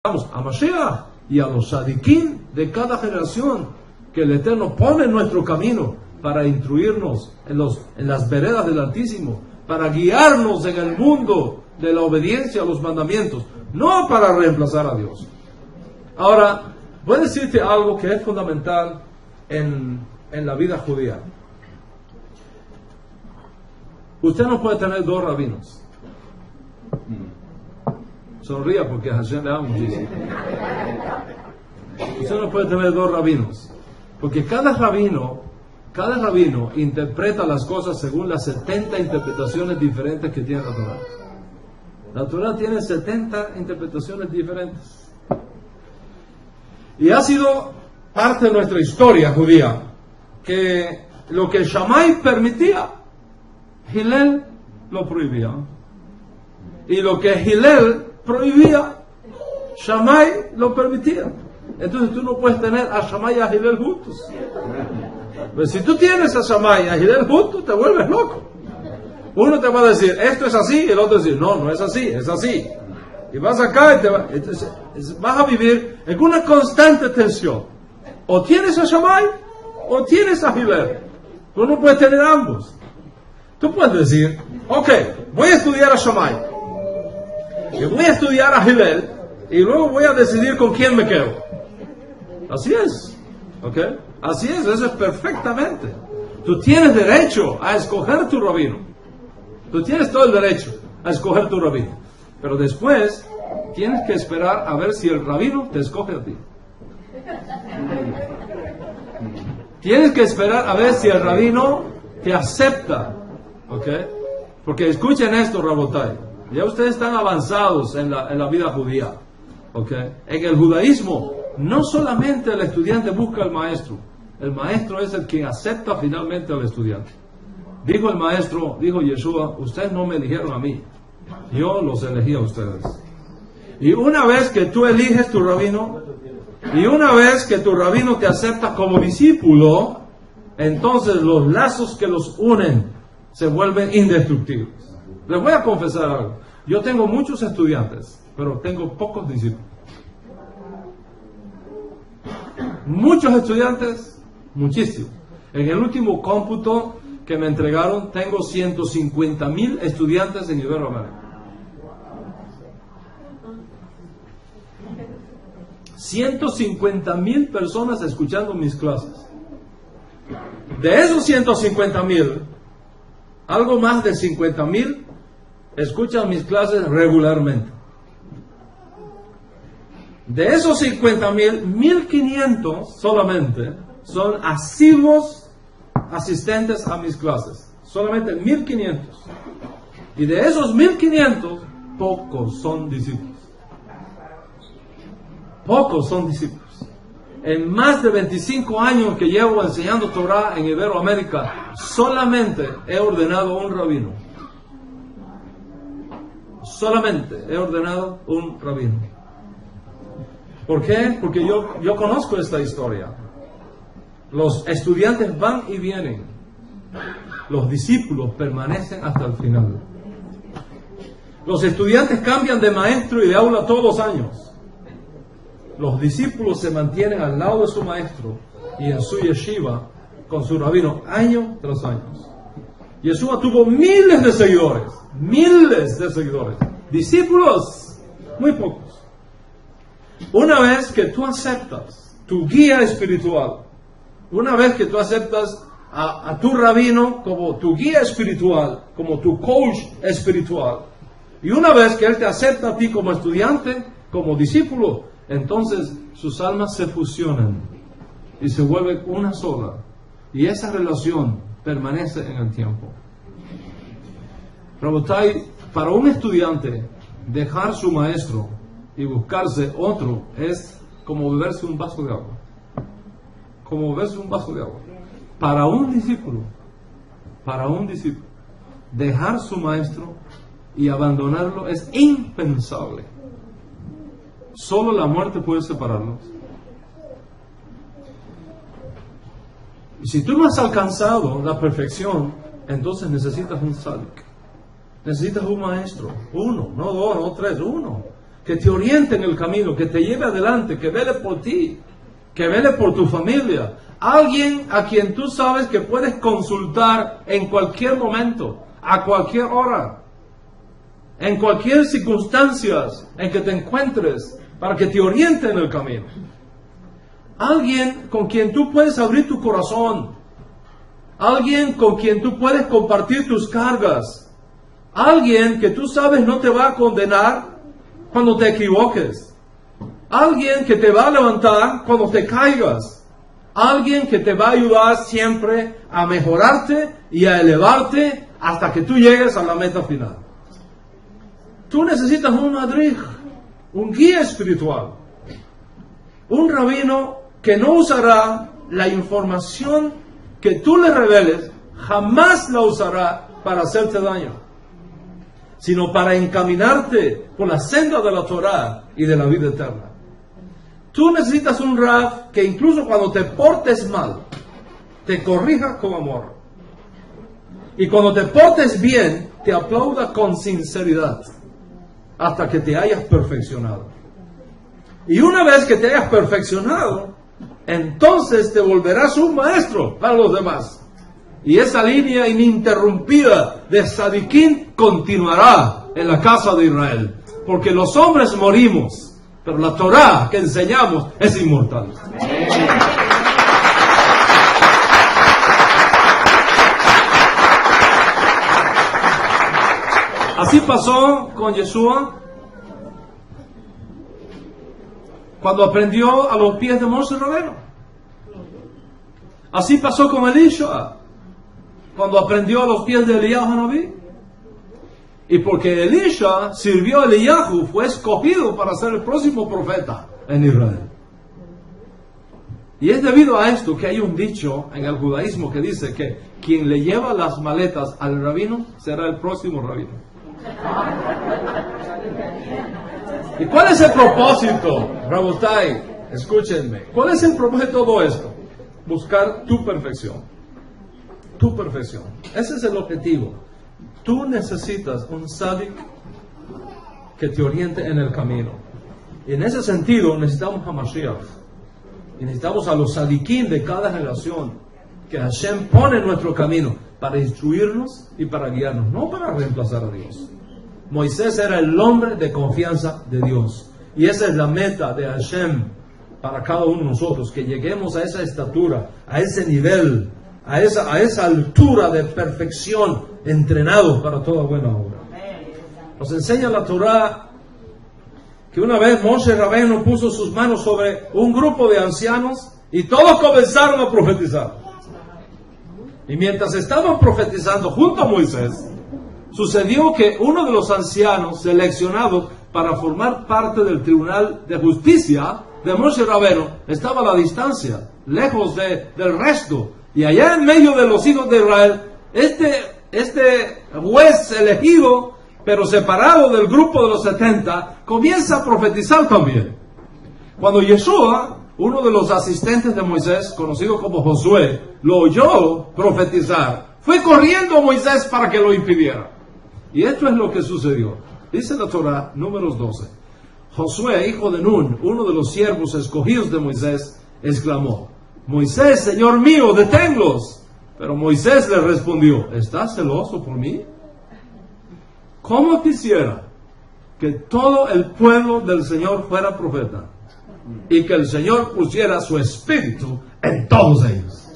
a Mashiach y a los Sadiquín de cada generación que el Eterno pone en nuestro camino para instruirnos en las veredas del Altísimo, para guiarnos en el mundo de la obediencia a los mandamientos, no para reemplazar a Dios. Ahora, voy a decirte algo que es fundamental en la vida judía. Usted no puede tener dos rabinos. Sonría porque a Hashem le ama muchísimo. Usted no puede tener dos rabinos, porque cada rabino interpreta las cosas según las 70 interpretaciones diferentes que tiene la Torah. La Torah tiene 70 interpretaciones diferentes. Y ha sido parte de nuestra historia judía que lo que Shammai permitía, Hillel lo prohibía. Y lo que Hillel prohibía, Shammai lo permitía. Entonces tú no puedes tener a Shammai y a Hillel juntos. Pues si tú tienes a Shammai y a Hillel juntos, te vuelves loco. Uno te va a decir, esto es así, y el otro decir, no, no es así, es así. Y vas acá y entonces, vas a vivir en una constante tensión. O tienes a Shammai o tienes a Hillel. Tú no puedes tener ambos. Tú puedes decir, ok, voy a estudiar a Shammai y voy a estudiar a Hillel y luego voy a decidir con quién me quedo. Así es, ¿ok? Así es, eso es perfectamente. Tú tienes derecho a escoger tu rabino. Tú tienes todo el derecho a escoger tu rabino. Pero después tienes que esperar a ver si el rabino te escoge a ti. Tienes que esperar a ver si el rabino te acepta, ¿ok? Porque escuchen esto, Rabotai. Ya ustedes están avanzados en la vida judía, ¿ok? En el judaísmo, no solamente el estudiante busca al maestro. El maestro es el que acepta finalmente al estudiante. Dijo el maestro, dijo Yeshua, ustedes no me eligieron a mí, yo los elegí a ustedes. Y una vez que tú eliges tu rabino, y una vez que tu rabino te acepta como discípulo, entonces los lazos que los unen se vuelven indestructibles. Les voy a confesar algo. Yo tengo muchos estudiantes, pero tengo pocos discípulos. Muchos estudiantes, muchísimos. En el último cómputo que me entregaron, tengo 150,000 estudiantes en Iberoamérica. 150,000 personas escuchando mis clases. De esos 150,000, algo más de 50,000 escuchan mis clases regularmente. De esos 50,000, 1,500 solamente son asiduos asistentes a mis clases. Solamente 1,500. Y de esos 1,500, pocos son discípulos. Pocos son discípulos. En más de 25 años que llevo enseñando Torah en Iberoamérica, solamente he ordenado un rabino. Solamente he ordenado un rabino. ¿Por qué? Porque yo conozco esta historia. Los estudiantes van y vienen. Los discípulos permanecen hasta el final. Los estudiantes cambian de maestro y de aula todos los años. Los discípulos se mantienen al lado de su maestro y en su yeshiva con su rabino año tras año. Yeshua tuvo miles de seguidores. Discípulos, muy pocos. Una vez que tú aceptas tu guía espiritual, una vez que tú aceptas a tu rabino como tu guía espiritual, como tu coach espiritual, y una vez que él te acepta a ti como estudiante, como discípulo, entonces sus almas se fusionan y se vuelven una sola. Y esa relación permanece en el tiempo. Rabotai, para un estudiante, dejar su maestro y buscarse otro es como beberse un vaso de agua. Como beberse un vaso de agua. Para un discípulo, dejar su maestro y abandonarlo es impensable. Solo la muerte puede separarlos. Y si tú no has alcanzado la perfección, entonces necesitas un sadik. Necesitas un maestro. Uno, no dos, no tres, uno. que te oriente en el camino, que te lleve adelante, que vele por ti, que vele por tu familia. Alguien a quien tú sabes que puedes consultar en cualquier momento, a cualquier hora, en cualquier circunstancia en que te encuentres, para que te oriente en el camino. Alguien con quien tú puedes abrir tu corazón. Alguien con quien tú puedes compartir tus cargas. Alguien que tú sabes no te va a condenar cuando te equivoques. Alguien que te va a levantar cuando te caigas. Alguien que te va a ayudar siempre a mejorarte y a elevarte hasta que tú llegues a la meta final. Tú necesitas un madrij, un guía espiritual. Un rabino que no usará la información que tú le reveles, jamás la usará para hacerte daño, sino para encaminarte por la senda de la Torah y de la vida eterna. Tú necesitas un Rav que incluso cuando te portes mal, te corrija con amor. Y cuando te portes bien, te aplauda con sinceridad, hasta que te hayas perfeccionado. Y una vez que te hayas perfeccionado, entonces te volverás un maestro para los demás. Y esa línea ininterrumpida de Tzadikim continuará en la casa de Israel. Porque los hombres morimos, pero la Torah que enseñamos es inmortal. Así pasó con Yeshua cuando aprendió a los pies de Moshe Rabbeinu. Así pasó con Elisha cuando aprendió a los pies de Eliyahu Hanabí. Y porque Elisha sirvió a Eliyahu, fue escogido para ser el próximo profeta en Israel. Y es debido a esto que hay un dicho en el judaísmo que dice que quien le lleva las maletas al rabino será el próximo rabino. ¿Y cuál es el propósito? Rabotai, escúchenme. ¿Cuál es el propósito de todo esto? Buscar tu perfección. Tu perfección. Ese es el objetivo. Tú necesitas un tzadik que te oriente en el camino. Y en ese sentido necesitamos a Mashiach. Y necesitamos a los tzadikim de cada generación que Hashem pone en nuestro camino para instruirnos y para guiarnos, no para reemplazar a Dios. Moisés era el hombre de confianza de Dios. Y esa es la meta de Hashem para cada uno de nosotros, que lleguemos a esa estatura, a ese nivel, a esa altura de perfección, entrenados para toda buena obra. Nos enseña la Torah que una vez Moshe Rabbeinu puso sus manos sobre un grupo de ancianos y todos comenzaron a profetizar. Y mientras estaban profetizando junto a Moisés, sucedió que uno de los ancianos seleccionados para formar parte del tribunal de justicia de Moshe Rabbeinu estaba a la distancia, lejos del resto. Y allá en medio de los hijos de Israel, este juez elegido, pero separado del grupo de los 70, comienza a profetizar también. Cuando Yeshua, uno de los asistentes de Moisés, conocido como Josué, lo oyó profetizar, fue corriendo a Moisés para que lo impidiera. Y esto es lo que sucedió. Dice la Torah, Números 12. Josué, hijo de Nun, uno de los siervos escogidos de Moisés, exclamó: Moisés, Señor mío, deténlos. Pero Moisés le respondió: ¿estás celoso por mí? ¿Cómo quisiera que todo el pueblo del Señor fuera profeta y que el Señor pusiera su espíritu en todos ellos?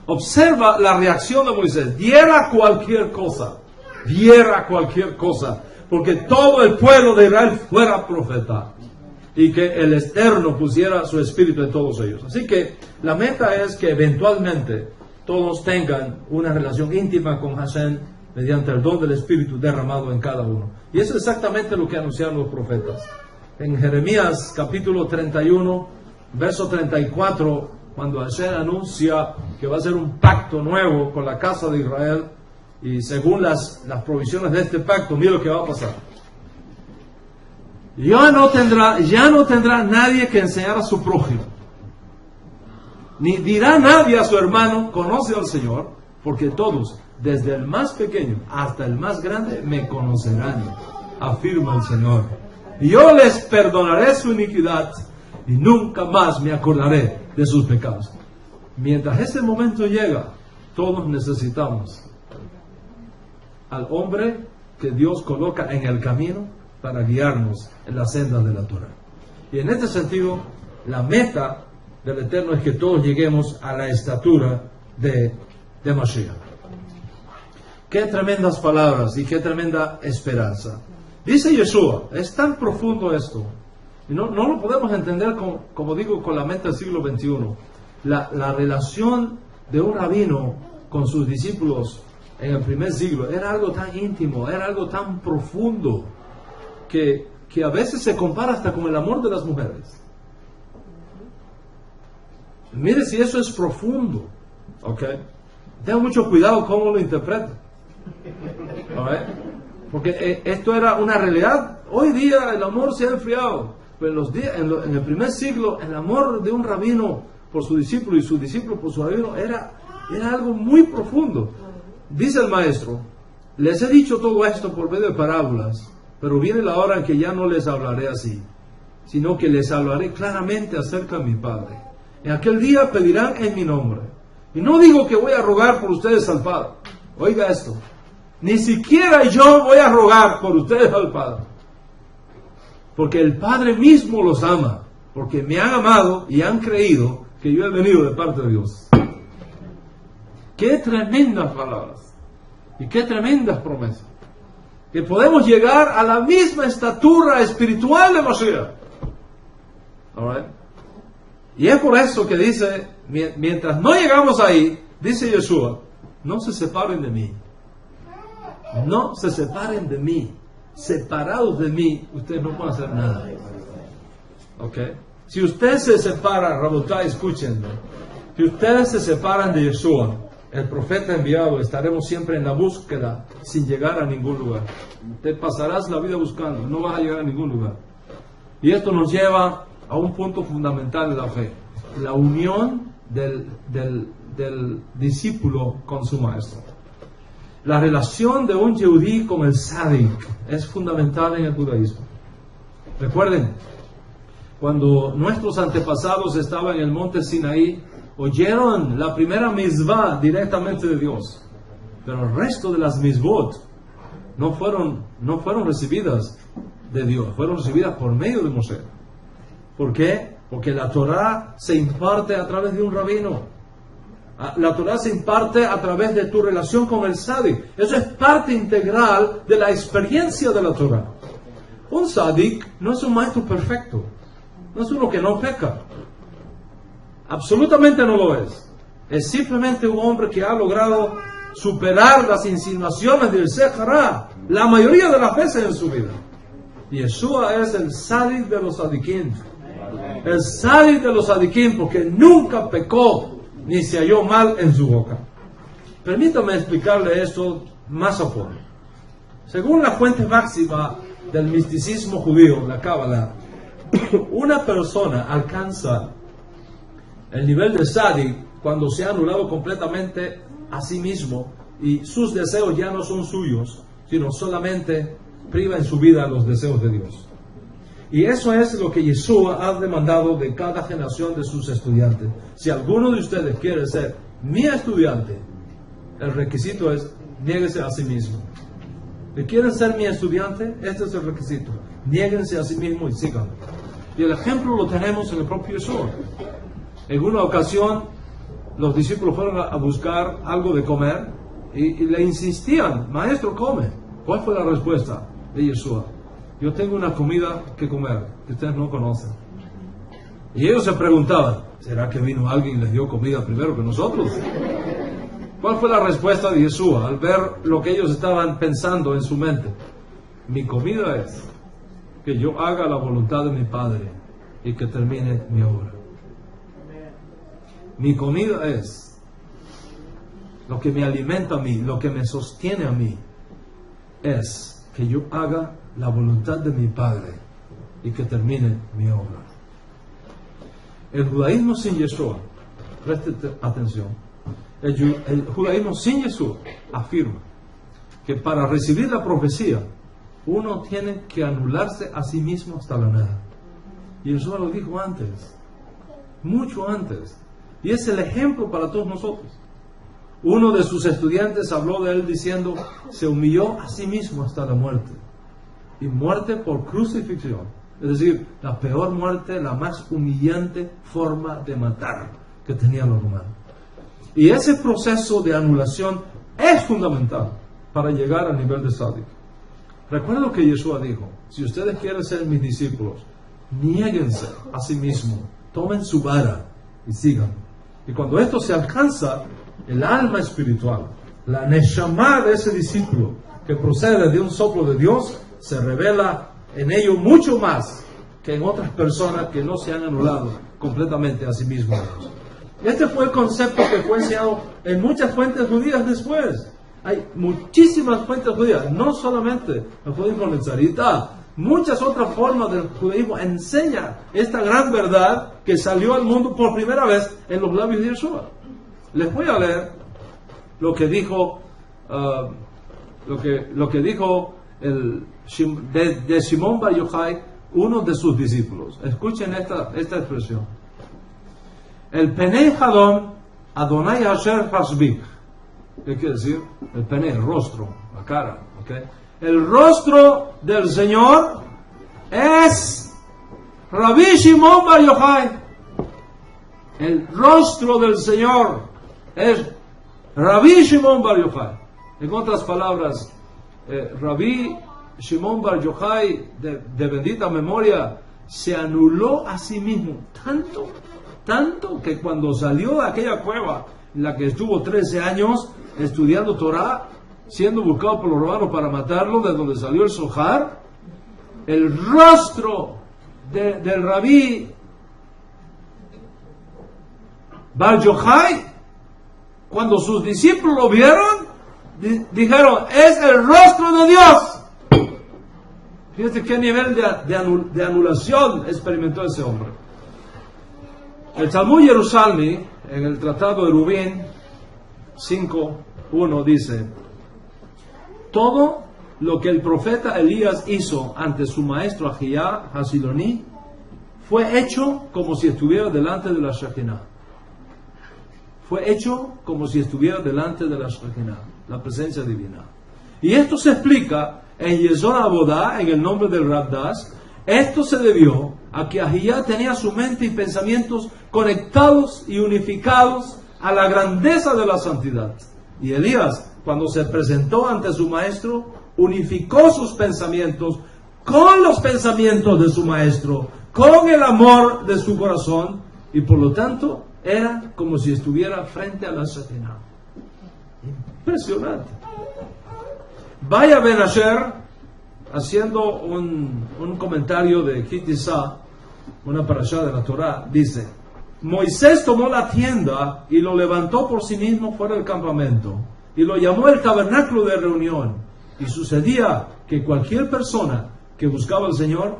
Observa la reacción de Moisés. Diera cualquier cosa, porque todo el pueblo de Israel fuera profeta y que el Eterno pusiera su espíritu en todos ellos. Así que la meta es que eventualmente todos tengan una relación íntima con Hashem mediante el don del Espíritu derramado en cada uno. Y eso es exactamente lo que anunciaron los profetas. En Jeremías capítulo 31, verso 34, cuando Hashem anuncia que va a hacer un pacto nuevo con la casa de Israel, y según las provisiones de este pacto, mira lo que va a pasar. Ya no tendrá nadie que enseñar a su prójimo, ni dirá nadie a su hermano: conoce al Señor, porque todos, desde el más pequeño hasta el más grande, me conocerán, afirma el Señor. y yo les perdonaré su iniquidad y nunca más me acordaré de sus pecados. Mientras ese momento llega, todos necesitamos al hombre que Dios coloca en el camino para guiarnos en la senda de la Torah. Y en este sentido, la meta del Eterno es que todos lleguemos a la estatura de Mashiach. Qué tremendas palabras y qué tremenda esperanza. Dice Yeshua, es tan profundo esto, y no lo podemos entender como digo, con la mente del siglo XXI. La relación de un rabino con sus discípulos en el primer siglo era algo tan íntimo, era algo tan profundo, que a veces se compara hasta con el amor de las mujeres. Mire si eso es profundo, ¿ok? Tenga mucho cuidado cómo lo interpreta, ¿ok? Porque esto era una realidad. Hoy día el amor se ha enfriado, pero en el primer siglo el amor de un rabino por su discípulo y su discípulo por su rabino era algo muy profundo. Dice el maestro, les he dicho todo esto por medio de parábolas, pero viene la hora en que ya no les hablaré así, sino que les hablaré claramente acerca de mi Padre. En aquel día pedirán en mi nombre. Y no digo que voy a rogar por ustedes al Padre. Oiga esto, ni siquiera yo voy a rogar por ustedes al Padre, porque el Padre mismo los ama, porque me han amado y han creído que yo he venido de parte de Dios. Qué tremendas palabras y qué tremendas promesas, que podemos llegar a la misma estatura espiritual de Mashiach. Alright. Y es por eso que dice, mientras no llegamos ahí, dice Yeshua, no se separen de mí. No se separen de mí. Separados de mí, ustedes no pueden hacer nada. ¿Ok? Si ustedes se separan, Rabotai, escúchenme. Si ustedes se separan de Yeshua, el profeta enviado, estaremos siempre en la búsqueda sin llegar a ningún lugar. Te pasarás la vida buscando, no vas a llegar a ningún lugar. Y esto nos lleva a un punto fundamental de la fe: la unión del discípulo con su maestro. La relación de un yehudí con el tzadik es fundamental en el judaísmo. Recuerden, cuando nuestros antepasados estaban en el monte Sinaí, oyeron la primera misvá directamente de Dios, pero el resto de las misvot no fueron recibidas de Dios, fueron recibidas por medio de Moshe. ¿Por qué? Porque la Torah se imparte a través de un rabino. La Torah se imparte a través de tu relación con el tzadik. Eso es parte integral de la experiencia de la Torah. Un tzadik no es un maestro perfecto, no es uno que no peca. Absolutamente no lo es. Es simplemente un hombre que ha logrado superar las insinuaciones del Sejará la mayoría de las veces en su vida. Y Yeshua es el tzadik de los tzadikim. El tzadik de los tzadikim, porque nunca pecó ni se halló mal en su boca. Permítame explicarle esto más a fondo. Según la fuente máxima del misticismo judío, la Cábala, una persona alcanza el nivel de tzadik cuando se ha anulado completamente a sí mismo y sus deseos ya no son suyos, sino solamente priva en su vida los deseos de Dios. Y eso es lo que Yeshua ha demandado de cada generación de sus estudiantes. Si alguno de ustedes quiere ser mi estudiante, el requisito es: niéguese a sí mismo. ¿Y quieren ser mi estudiante? Este es el requisito: niéguense a sí mismo y síganme. Y el ejemplo lo tenemos en el propio Yeshua. En una ocasión, los discípulos fueron a buscar algo de comer y le insistían: maestro, come. ¿Cuál fue la respuesta de Yeshua? Yo tengo una comida que comer que ustedes no conocen. Y ellos se preguntaban: ¿será que vino alguien y les dio comida primero que nosotros? ¿Cuál fue la respuesta de Yeshua al ver lo que ellos estaban pensando en su mente? Mi comida es que yo haga la voluntad de mi Padre y que termine mi obra. Mi comida es lo que me alimenta a mí, lo que me sostiene a mí, es que yo haga la voluntad de mi Padre y que termine mi obra. El judaísmo sin Yeshua, preste atención, el judaísmo sin Yeshua afirma que para recibir la profecía uno tiene que anularse a sí mismo hasta la nada. Y eso lo dijo antes, mucho antes. Y es el ejemplo para todos nosotros. Uno de sus estudiantes habló de él diciendo, se humilló a sí mismo hasta la muerte. Y muerte por crucifixión. Es decir, la peor muerte, la más humillante forma de matar que tenían los romanos. Y ese proceso de anulación es fundamental para llegar al nivel de sádico. Recuerda lo que Yeshua dijo: si ustedes quieren ser mis discípulos, niéguense a sí mismos, tomen su vara y sigan. Y cuando esto se alcanza, el alma espiritual, la neshama de ese discípulo, que procede de un soplo de Dios, se revela en ello mucho más que en otras personas que no se han anulado completamente a sí mismos. Este fue el concepto que fue enseñado en muchas fuentes judías después. Hay muchísimas fuentes judías, no solamente el judaísmo nezarita, muchas otras formas del judaísmo enseñan esta gran verdad que salió al mundo por primera vez en los labios de Yeshua. Les voy a leer lo que dijo lo que dijo de Shimon Bar Yochai, uno de sus discípulos. Escuchen esta expresión: el Penei Hadon Adonai Asher Hasbik. ¿Qué quiere decir? El pene, el rostro, la cara, ¿okay? El rostro del Señor es Rabbi Shimon Bar Yochai. El rostro del Señor es Rabbi Shimon Bar Yochai. En otras palabras, Rabbi Shimon Bar Yochai, de bendita memoria, se anuló a sí mismo tanto que cuando salió de aquella cueva en la que estuvo 13 años estudiando Torah, siendo buscado por los romanos para matarlo, de donde salió el Zohar, el rostro del Rabí Bar Yochai, cuando sus discípulos lo vieron, dijeron: es el rostro de Dios. Fíjate qué nivel de anulación experimentó ese hombre. El Talmud Yerushalmi, en el Tratado de Rubín 5:1, dice: todo lo que el profeta Elías hizo ante su maestro Ahijah Hasiloní fue hecho como si estuviera delante de la Shekinah. Fue hecho como si estuviera delante de la Shekinah, la presencia divina. Y esto se explica en Yesod Abodá, en el nombre del Rabdas. Esto se debió a que Ahijah tenía su mente y pensamientos conectados y unificados a la grandeza de la santidad. Y Elías, cuando se presentó ante su maestro, unificó sus pensamientos con los pensamientos de su maestro, con el amor de su corazón, y por lo tanto era como si estuviera frente a la Shekinah. Impresionante. Vaya Ben Asher, haciendo un comentario de Kitizá, una parashá de la Torah, dice: Moisés tomó la tienda y lo levantó por sí mismo fuera del campamento y lo llamó el tabernáculo de reunión. Y sucedía que cualquier persona que buscaba al Señor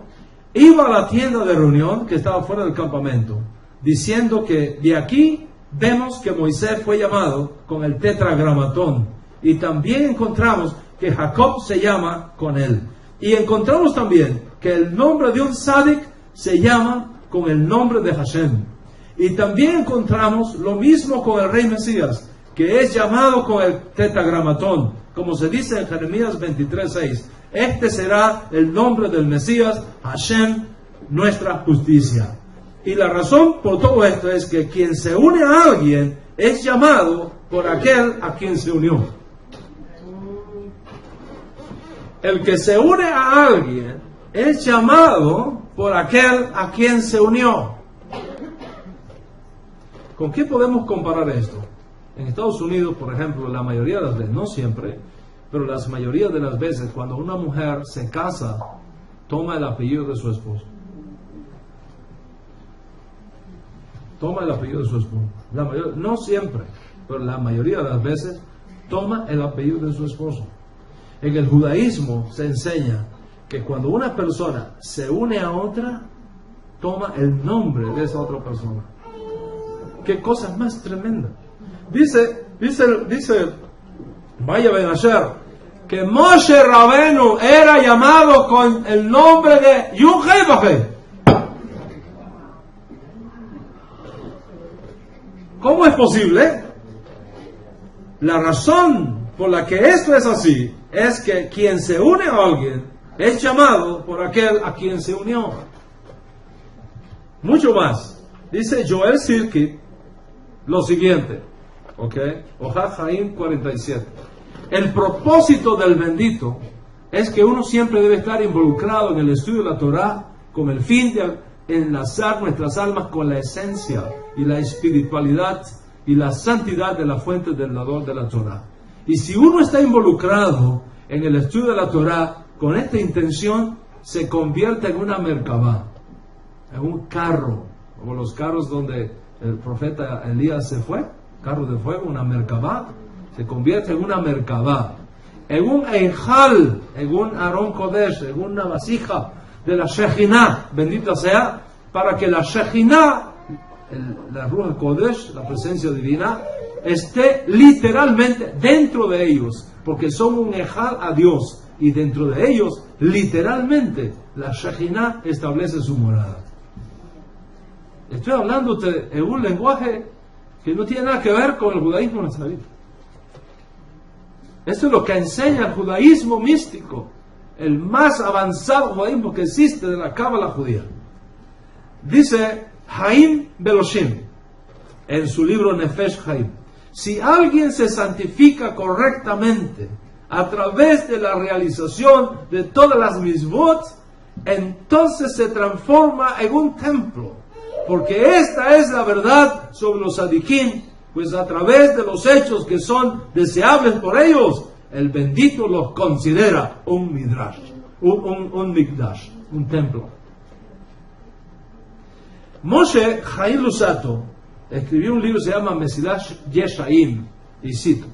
iba a la tienda de reunión que estaba fuera del campamento, diciendo que de aquí vemos que Moisés fue llamado con el tetragramatón, y también encontramos que Jacob se llama con él, y encontramos también que el nombre de un Sadik se llama con el nombre de Hashem, y también encontramos lo mismo con el rey Mesías, que es llamado con el tetragramatón, como se dice en Jeremías 23:6. Este será el nombre del Mesías, Hashem, nuestra justicia. Y la razón por todo esto es que quien se une a alguien es llamado por aquel a quien se unió. El que se une a alguien es llamado por aquel a quien se unió. ¿Con qué podemos comparar esto? En Estados Unidos, por ejemplo, la mayoría de las veces, no siempre, pero la mayoría de las veces, cuando una mujer se casa, toma el apellido de su esposo. Toma el apellido de su esposo. No siempre, pero la mayoría de las veces toma el apellido de su esposo. En el judaísmo se enseña que cuando una persona se une a otra, toma el nombre de esa otra persona. Qué cosa más tremenda. Dice Vaya Ben Asher, que Moshe Rabenu era llamado con el nombre de Yud-Heh-Vah-Heh. ¿Cómo es posible? La razón por la que esto es así es que quien se une a alguien es llamado por aquel a quien se unió. Mucho más. Dice Joel Silkit lo siguiente, ¿ok? Ojad Jaim 47. El propósito del bendito es que uno siempre debe estar involucrado en el estudio de la Torah con el fin de enlazar nuestras almas con la esencia y la espiritualidad y la santidad de la fuente del dador de la Torah. Y si uno está involucrado en el estudio de la Torah con esta intención, se convierte en una merkabah, en un carro, como los carros donde el profeta Elías se fue, carro de fuego, una merkabah, se convierte en una merkabah, en un eijal, en un Aarón Kodesh, en una vasija de la Shejinah, bendita sea, para que la Shejinah, la Ruach Kodesh, la presencia divina, esté literalmente dentro de ellos, porque son un eijal a Dios, y dentro de ellos, literalmente, la Shejinah establece su morada. Estoy hablando en un lenguaje que no tiene nada que ver con el judaísmo nazarita. Esto es lo que enseña el judaísmo místico, el más avanzado judaísmo que existe de la cábala judía. Dice Haim Beloshim en su libro Nefesh Haim: si alguien se santifica correctamente a través de la realización de todas las misvot, entonces se transforma en un templo, porque esta es la verdad sobre los tzadikim, pues a través de los hechos que son deseables por ellos, el bendito los considera un midrash, un mikdash, un templo. Moshe Chaim Luzzatto escribió un libro que se llama Mesilat Yeshaim, y cito: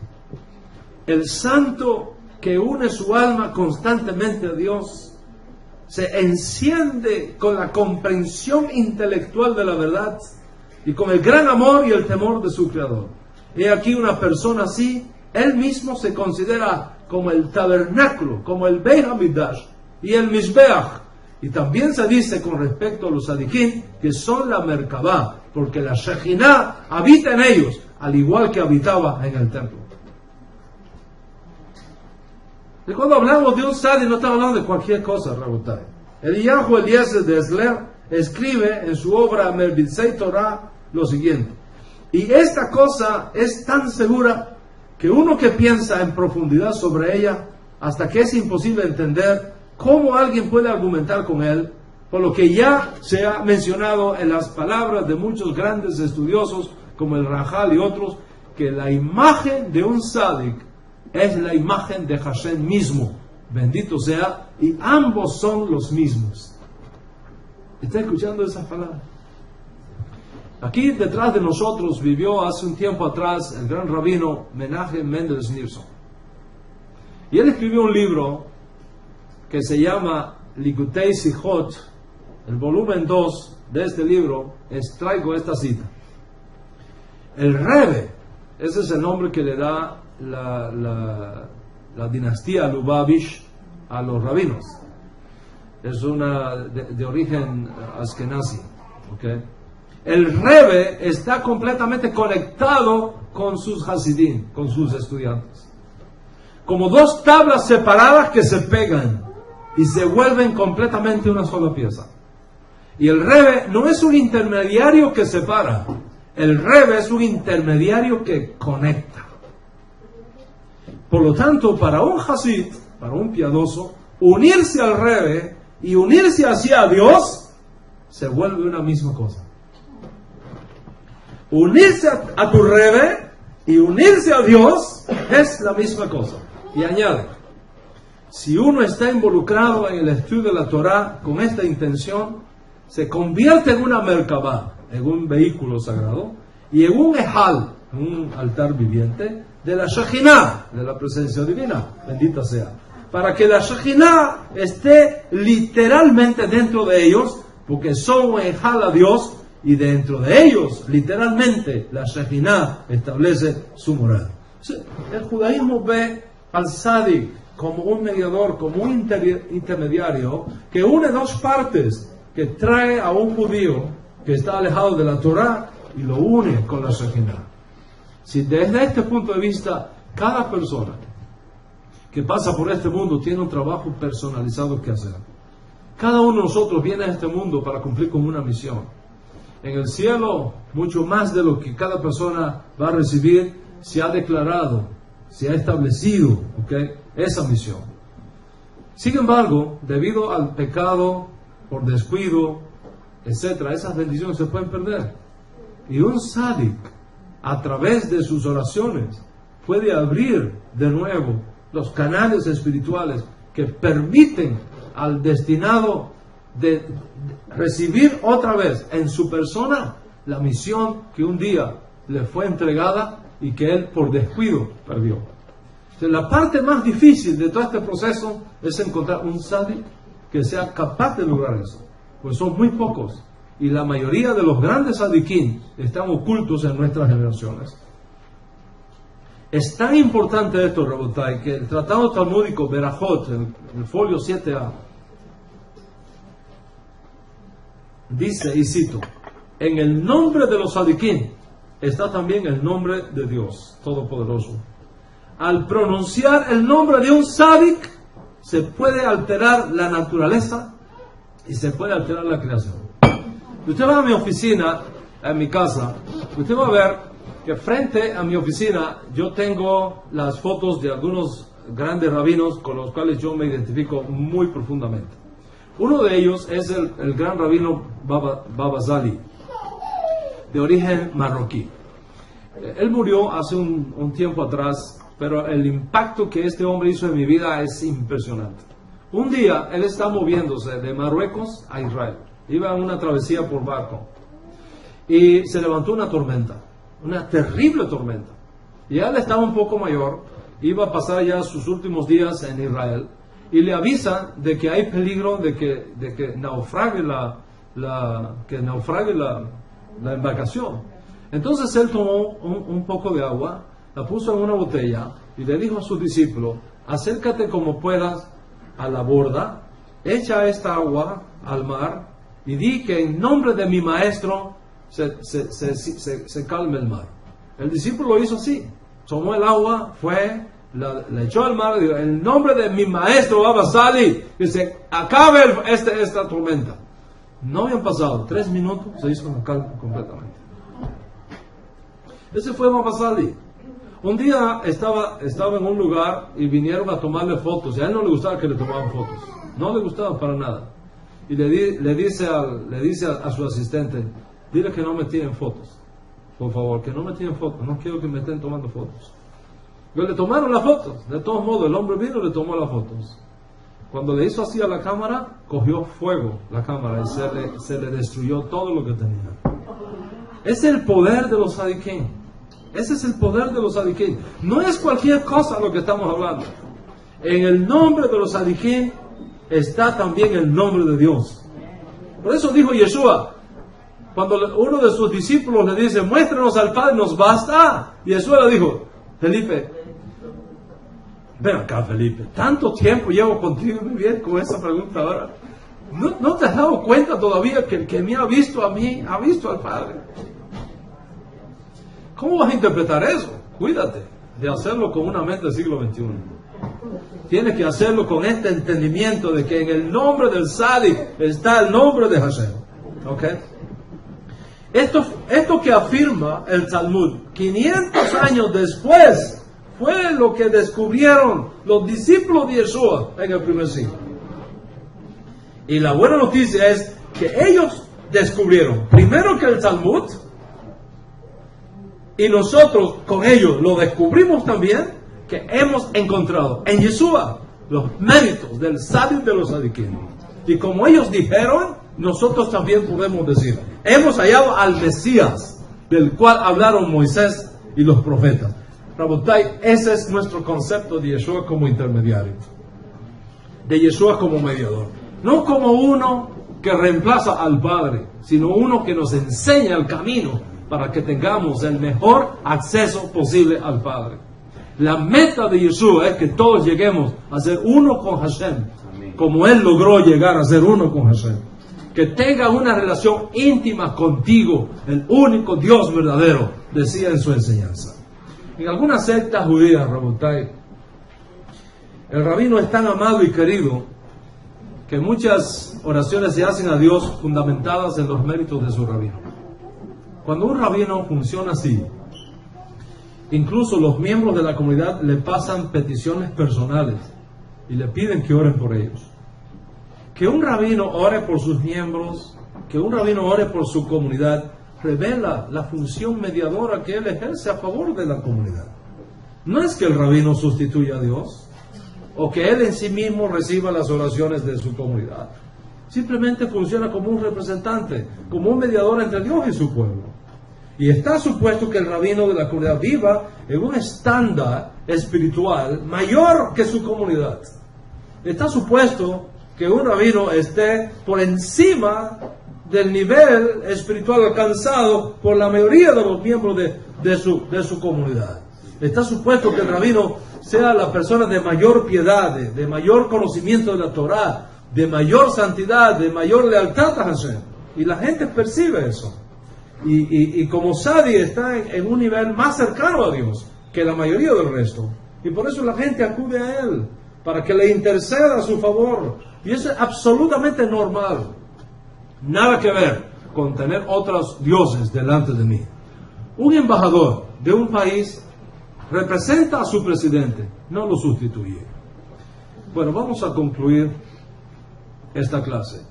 el santo que une su alma constantemente a Dios se enciende con la comprensión intelectual de la verdad y con el gran amor y el temor de su Creador. He aquí una persona así, él mismo se considera como el tabernáculo, como el Beit HaMikdash y el Mishbeach. Y también se dice con respecto a los tzadikim que son la merkabah, porque la Shejinah habita en ellos, al igual que habitaba en el templo. Y cuando hablamos de un tzadik, no estamos hablando de cualquier cosa, Rabotai. Eliyahu Eliezer de Esler escribe en su obra Merbitzei Torah lo siguiente: y esta cosa es tan segura que uno que piensa en profundidad sobre ella, hasta que es imposible entender cómo alguien puede argumentar con él, por lo que ya se ha mencionado en las palabras de muchos grandes estudiosos como el Rajal y otros, que la imagen de un tzadik es la imagen de Hashem mismo, bendito sea, y ambos son los mismos. ¿Está escuchando esas palabras? Aquí detrás de nosotros vivió hace un tiempo atrás el gran rabino Menachem Mendel Schneerson, y él escribió un libro que se llama Likutei Sichot. El volumen 2 de este libro extraigo esta cita: el Rebbe, ese es el nombre que le da la dinastía Lubavitch a los rabinos, es una de origen askenazi, ¿okay? El Rebbe está completamente conectado con sus hasidim, con sus estudiantes, como dos tablas separadas que se pegan y se vuelven completamente una sola pieza. Y el Rebbe no es un intermediario que separa, el Rebbe es un intermediario que conecta. Por lo tanto, para un hasid, para un piadoso, unirse al Rebbe y unirse hacia Dios se vuelve una misma cosa. Unirse a tu Rebbe y unirse a Dios es la misma cosa. Y añade: si uno está involucrado en el estudio de la Torah con esta intención, se convierte en una merkabah, en un vehículo sagrado, y en un ejal, un altar viviente de la Shejinah, de la presencia divina, bendita sea, para que la Shejinah esté literalmente dentro de ellos, porque son un ejal a Dios, y dentro de ellos, literalmente, la Shejinah establece su morada. El judaísmo ve al tzadik como un mediador, como un intermediario que une dos partes, que trae a un judío que está alejado de la Torah y lo une con la Shekinah. Si desde este punto de vista cada persona que pasa por este mundo tiene un trabajo personalizado que hacer. Cada uno de nosotros viene a este mundo para cumplir con una misión. En el cielo, mucho más de lo que cada persona va a recibir, se ha declarado, se ha establecido, esa misión. Sin embargo, debido al pecado, por descuido, etcétera, esas bendiciones se pueden perder. Y un sádic, a través de sus oraciones, puede abrir de nuevo los canales espirituales que permiten al destinado de recibir otra vez en su persona la misión que un día le fue entregada y que él por descuido perdió. Entonces, la parte más difícil de todo este proceso es encontrar un sádic que sea capaz de lograr eso, pues son muy pocos y la mayoría de los grandes sadiquín están ocultos en nuestras generaciones. Es tan importante esto, Rabotai, que el Tratado Talmúdico Berajot, en el folio 7a, dice, y cito, en el nombre de los sadiquín está también el nombre de Dios Todopoderoso. Al pronunciar el nombre de un sádic, se puede alterar la naturaleza y se puede alterar la creación. Usted va a mi oficina, en mi casa, usted va a ver que frente a mi oficina yo tengo las fotos de algunos grandes rabinos con los cuales yo me identifico muy profundamente. Uno de ellos es el gran rabino Baba Zali, de origen marroquí. Él murió hace un tiempo atrás, pero el impacto que este hombre hizo en mi vida es impresionante. Un día él está moviéndose de Marruecos a Israel, iba en una travesía por barco y se levantó una tormenta, una terrible tormenta, y él estaba un poco mayor, iba a pasar ya sus últimos días en Israel y le avisa de que hay peligro de que naufrague la embarcación. Entonces él tomó un poco de agua, la puso en una botella y le dijo a sus discípulos, acércate como puedas a la borda, echa esta agua al mar y di que en nombre de mi maestro se calme el mar. El discípulo lo hizo así, tomó el agua, fue, la echó al mar y dijo, en nombre de mi maestro Baba Zali, que se acabe esta tormenta. No habían pasado 3 minutos, se hizo una calma completamente. Ese fue Baba Zali. Un día estaba en un lugar y vinieron a tomarle fotos, y a él no le gustaba que le tomaban fotos, no le gustaba para nada. Y le dice a su asistente, dile que no me tiren fotos, por favor, que no me tiren fotos, no quiero que me estén tomando fotos. Pero le tomaron las fotos, de todos modos, el hombre vino y le tomó las fotos. Cuando le hizo así a la cámara, cogió fuego la cámara y se le destruyó todo lo que tenía. Ese es el poder de los sadiquín. Ese es el poder de los sadiquín. No es cualquier cosa lo que estamos hablando. En el nombre de los sadiquín está también el nombre de Dios. Por eso dijo Yeshua, cuando uno de sus discípulos le dice, muéstranos al Padre, ¿nos basta? Yeshua le dijo, Felipe, ven acá Felipe, tanto tiempo llevo contigo y me vienes con esa pregunta ahora. ¿No te has dado cuenta todavía que el que me ha visto a mí, ha visto al Padre? ¿Cómo vas a interpretar eso? Cuídate de hacerlo con una mente del siglo XXI. Tienes que hacerlo con este entendimiento de que en el nombre del Sadik está el nombre de Hashem. ¿Ok? Esto que afirma el Talmud 500 años después fue lo que descubrieron los discípulos de Yeshua en el primer siglo. Y la buena noticia es que ellos descubrieron primero que el Talmud, y nosotros con ellos lo descubrimos también, que hemos encontrado en Yeshua los méritos del sabio de los sadiquín. Y como ellos dijeron, nosotros también podemos decir, hemos hallado al Mesías, del cual hablaron Moisés y los profetas. Rabotai, ese es nuestro concepto de Yeshua como intermediario, de Yeshua como mediador. No como uno que reemplaza al Padre, sino uno que nos enseña el camino para que tengamos el mejor acceso posible al Padre. La meta de Yeshua es que todos lleguemos a ser uno con Hashem, como Él logró llegar a ser uno con Hashem. Que tenga una relación íntima contigo, el único Dios verdadero, decía en su enseñanza. En algunas sectas judías, Rabotai, el rabino es tan amado y querido que muchas oraciones se hacen a Dios fundamentadas en los méritos de su rabino. Cuando un rabino funciona así, incluso los miembros de la comunidad le pasan peticiones personales y le piden que oren por ellos. Que un rabino ore por sus miembros, que un rabino ore por su comunidad, revela la función mediadora que él ejerce a favor de la comunidad. No es que el rabino sustituya a Dios, o que él en sí mismo reciba las oraciones de su comunidad. Simplemente funciona como un representante, como un mediador entre Dios y su pueblo. Y está supuesto que el rabino de la comunidad viva en un estándar espiritual mayor que su comunidad. Está supuesto que un rabino esté por encima del nivel espiritual alcanzado por la mayoría de los miembros de su comunidad. Está supuesto que el rabino sea la persona de mayor piedad, de mayor conocimiento de la Torá, de mayor santidad, de mayor lealtad a Hashem. Y la gente percibe eso. Y como Sadi está en un nivel más cercano a Dios que la mayoría del resto. Y por eso la gente acude a él, para que le interceda a su favor. Y eso es absolutamente normal. Nada que ver con tener otros dioses delante de mí. Un embajador de un país representa a su presidente, no lo sustituye. Bueno, vamos a concluir esta clase.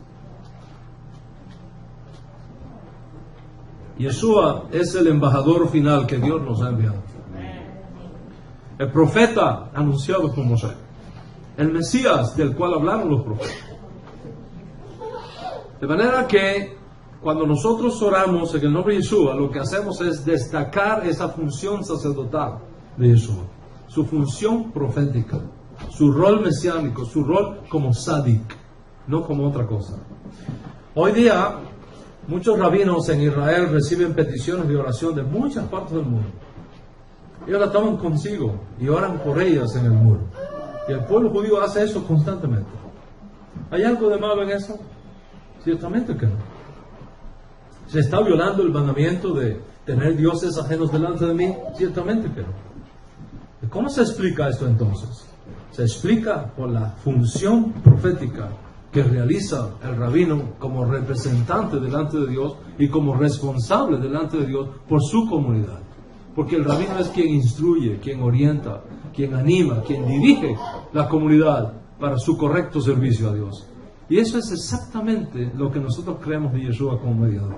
Yeshua es el embajador final que Dios nos ha enviado. El profeta anunciado por Moshe. El Mesías del cual hablaron los profetas. De manera que cuando nosotros oramos en el nombre de Yeshua, lo que hacemos es destacar esa función sacerdotal de Yeshua, su función profética, su rol mesiánico, su rol como Sadik, no como otra cosa. Hoy día, muchos rabinos en Israel reciben peticiones de oración de muchas partes del mundo. Ellos la toman consigo y oran por ellas en el muro. Y el pueblo judío hace eso constantemente. ¿Hay algo de malo en eso? Ciertamente que no. ¿Se está violando el mandamiento de tener dioses ajenos delante de mí? Ciertamente que no. ¿Cómo se explica esto entonces? Se explica por la función profética que realiza el rabino como representante delante de Dios y como responsable delante de Dios por su comunidad. Porque el rabino es quien instruye, quien orienta, quien anima, quien dirige la comunidad para su correcto servicio a Dios. Y eso es exactamente lo que nosotros creemos de Yeshua como mediador.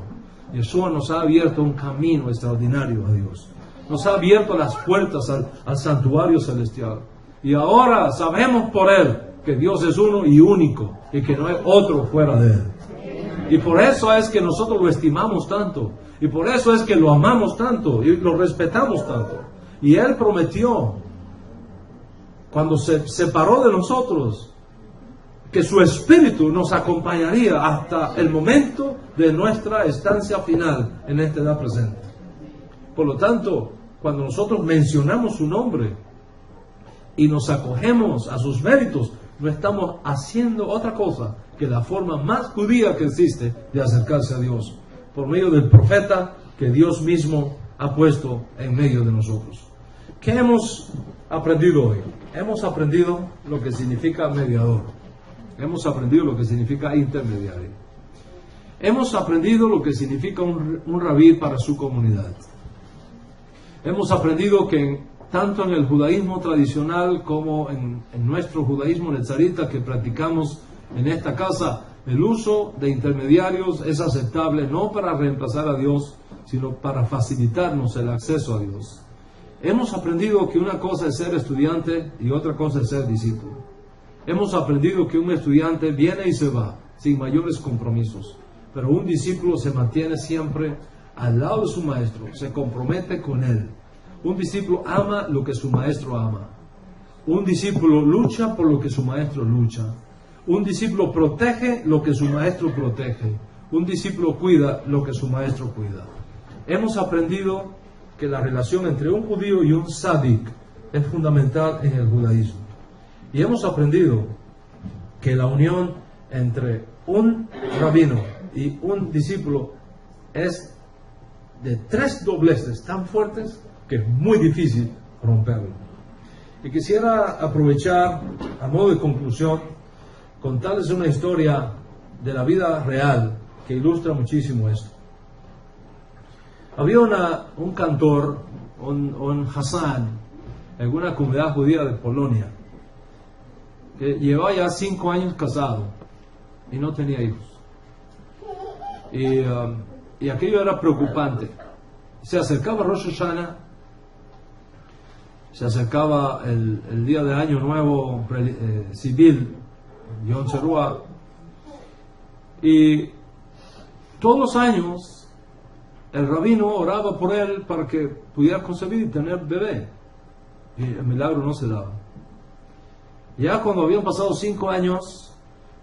Yeshua nos ha abierto un camino extraordinario a Dios. Nos ha abierto las puertas al santuario celestial. Y ahora sabemos por Él que Dios es uno y único y que no hay otro fuera de Él. Y por eso es que nosotros lo estimamos tanto. Y por eso es que lo amamos tanto y lo respetamos tanto. Y Él prometió, cuando se separó de nosotros, que su Espíritu nos acompañaría hasta el momento de nuestra estancia final en esta edad presente. Por lo tanto, cuando nosotros mencionamos su nombre y nos acogemos a sus méritos, no estamos haciendo otra cosa que la forma más judía que existe de acercarse a Dios, por medio del profeta que Dios mismo ha puesto en medio de nosotros. ¿Qué hemos aprendido hoy? Hemos aprendido lo que significa mediador. Hemos aprendido lo que significa intermediario. Hemos aprendido lo que significa un rabí para su comunidad. Hemos aprendido que tanto en el judaísmo tradicional como en nuestro judaísmo netzarita que practicamos en esta casa, el uso de intermediarios es aceptable no para reemplazar a Dios, sino para facilitarnos el acceso a Dios. Hemos aprendido que una cosa es ser estudiante y otra cosa es ser discípulo. Hemos aprendido que un estudiante viene y se va sin mayores compromisos, pero un discípulo se mantiene siempre al lado de su maestro, se compromete con él. Un discípulo ama lo que su maestro ama. Un discípulo lucha por lo que su maestro lucha. Un discípulo protege lo que su maestro protege. Un discípulo cuida lo que su maestro cuida. Hemos aprendido que la relación entre un judío y un sadik es fundamental en el judaísmo. Y hemos aprendido que la unión entre un rabino y un discípulo es de 3 dobleces tan fuertes que es muy difícil romperlo. Y quisiera aprovechar, a modo de conclusión, contarles una historia de la vida real que ilustra muchísimo esto. Había un cantor, un Hassan, en una comunidad judía de Polonia, que llevaba ya 5 años casado y no tenía hijos. Y aquello era preocupante. Se acercaba Rosh Hashanah, se acercaba el día de Año Nuevo civil, Yom Teruah, y todos los años el rabino oraba por él para que pudiera concebir y tener bebé, y el milagro no se daba. Ya cuando habían pasado 5 años,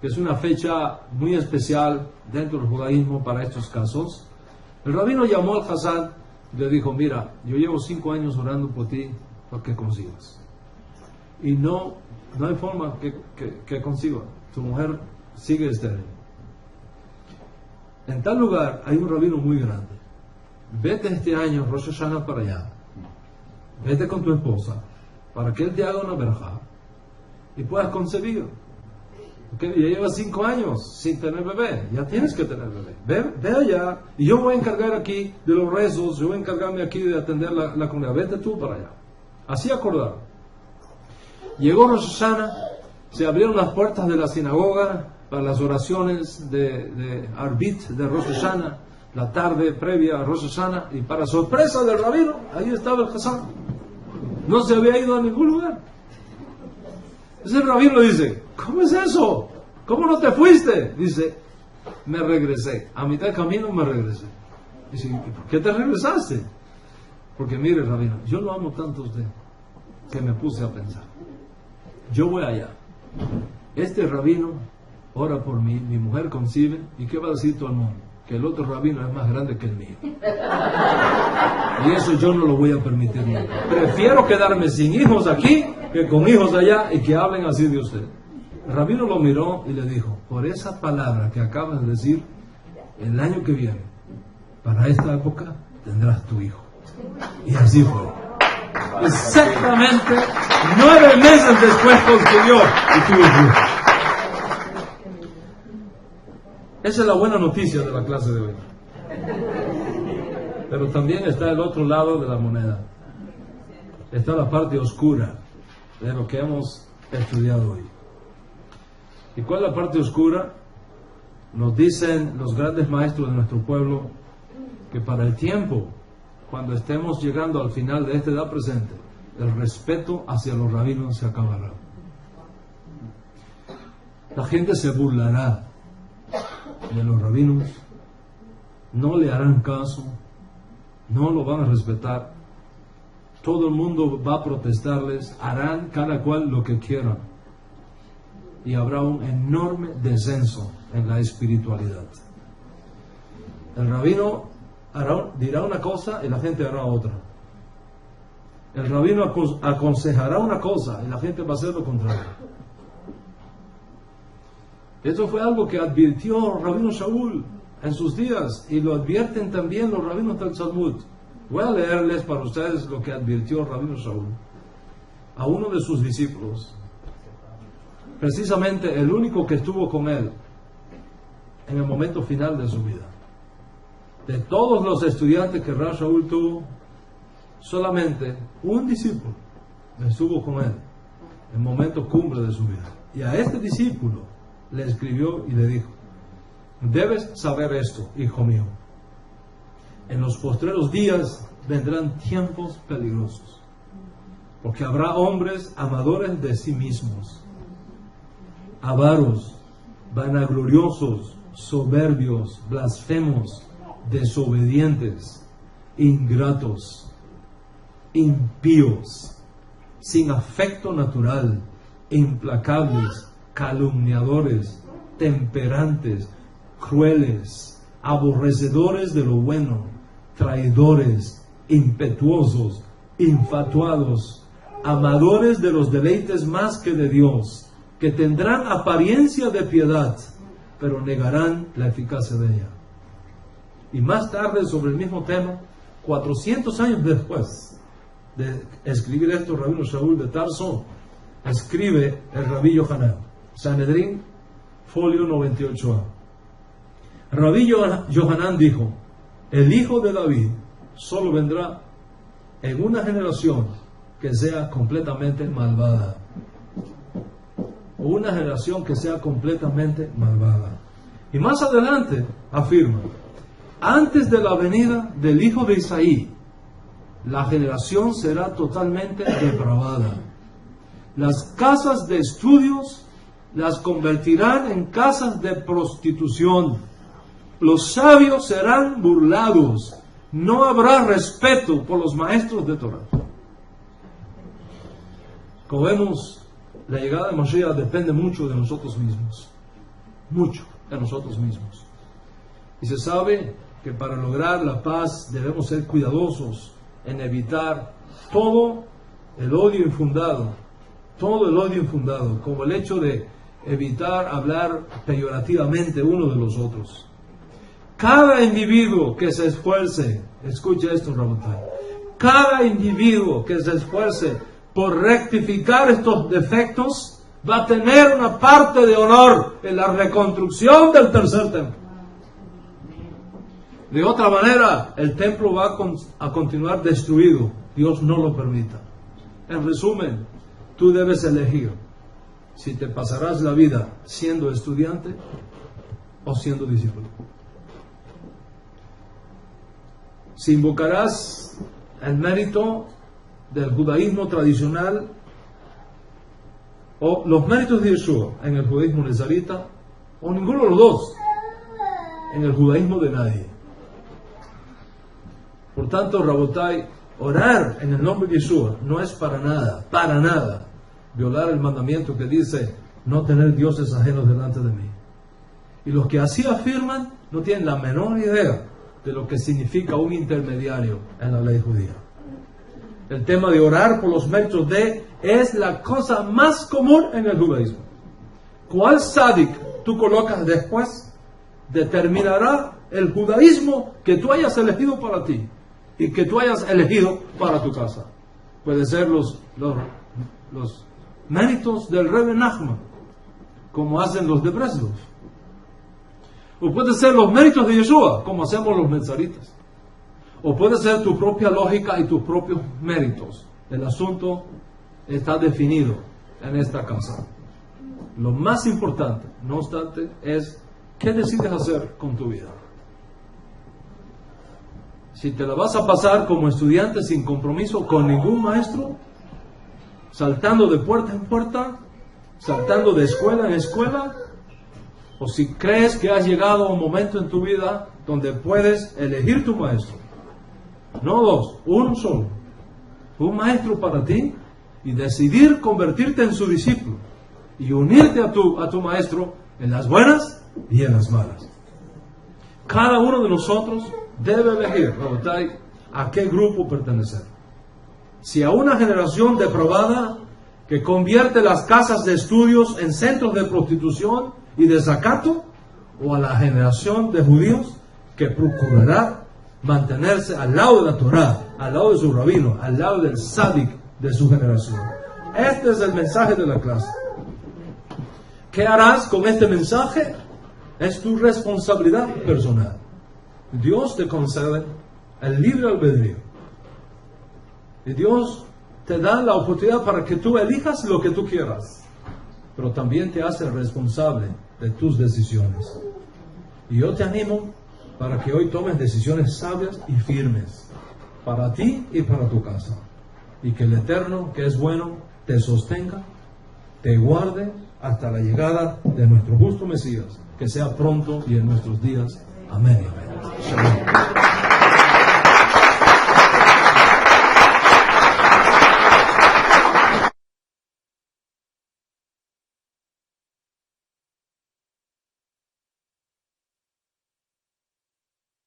que es una fecha muy especial dentro del judaísmo para estos casos, el rabino llamó al Hassan y le dijo: mira, yo llevo 5 años orando por ti para que concibas, y no hay forma que conciba, tu mujer sigue estéril. En tal lugar hay un rabino muy grande, vete este año Rosh Hashanah para allá, vete con tu esposa para que él te haga una verajá y puedas concebir, porque ya llevas 5 años sin tener bebé, ya tienes que tener bebé, ve allá, y yo voy a encargar aquí de los rezos, yo voy a encargarme aquí de atender la comunidad, vete tú para allá. Así acordaron. Llegó Rosh Hashanah, se abrieron las puertas de la sinagoga para las oraciones de Arbit de Rosh Hashanah, la tarde previa a Rosh Hashanah, y para sorpresa del rabino, ahí estaba el Hassan. No se había ido a ningún lugar. Ese rabino dice: ¿cómo es eso? ¿Cómo no te fuiste? Dice: me regresé, a mitad de camino me regresé. Dice: ¿y por qué te regresaste? Porque mire, rabino, yo lo amo tanto a usted que me puse a pensar, yo voy allá, este rabino ora por mí, mi mujer concibe, ¿y qué va a decir todo el mundo? Que el otro rabino es más grande que el mío, y eso yo no lo voy a permitir nunca. Prefiero quedarme sin hijos aquí que con hijos allá y que hablen así de usted. El rabino lo miró y le dijo: por esa palabra que acabas de decir, el año que viene, para esta época, tendrás tu hijo. Y así fue. Exactamente 9 meses después concibió y tuvo hijo. Esa es la buena noticia de la clase de hoy. Pero también está el otro lado de la moneda. Está la parte oscura de lo que hemos estudiado hoy. ¿Y cuál es la parte oscura? Nos dicen los grandes maestros de nuestro pueblo que para el tiempo, cuando estemos llegando al final de esta edad presente, el respeto hacia los rabinos se acabará. La gente se burlará de los rabinos, no le harán caso, no lo van a respetar, todo el mundo va a protestarles, harán cada cual lo que quieran, y habrá un enorme descenso en la espiritualidad. El rabino dirá una cosa y la gente hará otra. El rabino aconsejará una cosa y la gente va a hacer lo contrario. Esto fue algo que advirtió Rabino Shaul en sus días, y lo advierten también los rabinos del Talmud. Voy a leerles para ustedes lo que advirtió Rabino Shaul a uno de sus discípulos, precisamente el único que estuvo con él en el momento final de su vida. De todos los estudiantes que Rabbi Shaul tuvo, solamente un discípulo estuvo con él en el momento cumbre de su vida. Y a este discípulo le escribió y le dijo: debes saber esto, hijo mío. En los postreros días vendrán tiempos peligrosos, porque habrá hombres amadores de sí mismos, avaros, vanagloriosos, soberbios, blasfemos, desobedientes, ingratos, impíos, sin afecto natural, implacables, calumniadores, temperantes, crueles, aborrecedores de lo bueno, traidores, impetuosos, infatuados, amadores de los deleites más que de Dios, que tendrán apariencia de piedad, pero negarán la eficacia de ella. Y más tarde, sobre el mismo tema, 400 años después de escribir esto, Rabino Shaul de Tarso escribe el Rabí Yohanan, Sanedrín, folio 98a. Rabí Yohanan dijo: el hijo de David solo vendrá en una generación que sea completamente malvada. Una generación que sea completamente malvada. Y más adelante afirma: antes de la venida del hijo de Isaí, la generación será totalmente depravada. Las casas de estudios las convertirán en casas de prostitución. Los sabios serán burlados. No habrá respeto por los maestros de Torah. Como vemos, la llegada de Mashiach depende mucho de nosotros mismos. Mucho de nosotros mismos. Y se sabe que para lograr la paz debemos ser cuidadosos en evitar todo el odio infundado, como el hecho de evitar hablar peyorativamente uno de los otros. Cada individuo que se esfuerce, escuche esto, Rabotai, cada individuo que se esfuerce por rectificar estos defectos va a tener una parte de honor en la reconstrucción del tercer templo. De otra manera, el templo va a continuar destruido. Dios no lo permita. En resumen, tú debes elegir si te pasarás la vida siendo estudiante o siendo discípulo. Si invocarás el mérito del judaísmo tradicional o los méritos de Yeshua en el judaísmo nezarita, o ninguno de los dos en el judaísmo de nadie. Por tanto, Rabotai, orar en el nombre de Yeshua no es para nada, violar el mandamiento que dice no tener dioses ajenos delante de mí. Y los que así afirman no tienen la menor idea de lo que significa un intermediario en la ley judía. El tema de orar por los méritos de es la cosa más común en el judaísmo. ¿Cuál tzadik tú colocas después? Determinará el judaísmo que tú hayas elegido para ti y que tú hayas elegido para tu casa. Puede ser los méritos del Rebbe Nachman, como hacen los de Breslov. O puede ser los méritos de Yeshua, como hacemos los menzaritas. O puede ser tu propia lógica y tus propios méritos. El asunto está definido en esta casa. Lo más importante, no obstante, es qué decides hacer con tu vida. Si te la vas a pasar como estudiante sin compromiso con ningún maestro, saltando de puerta en puerta, saltando de escuela en escuela, o si crees que has llegado a un momento en tu vida donde puedes elegir tu maestro, no dos, uno solo, un maestro para ti, y decidir convertirte en su discípulo y unirte a tu maestro en las buenas y en las malas. Cada uno de nosotros debe elegir, Rabotai, a qué grupo pertenecer. Si a una generación depravada que convierte las casas de estudios en centros de prostitución y desacato, o a la generación de judíos que procurará mantenerse al lado de la Torah, al lado de su rabino, al lado del tzadik de su generación. Este es el mensaje de la clase. ¿Qué harás con este mensaje? Es tu responsabilidad personal. Dios te concede el libre albedrío. Y Dios te da la oportunidad para que tú elijas lo que tú quieras. Pero también te hace responsable de tus decisiones. Y yo te animo para que hoy tomes decisiones sabias y firmes. Para ti y para tu casa. Y que el Eterno, que es bueno, te sostenga, te guarde hasta la llegada de nuestro justo Mesías. Que sea pronto y en nuestros días. Amén y amén. Shalom.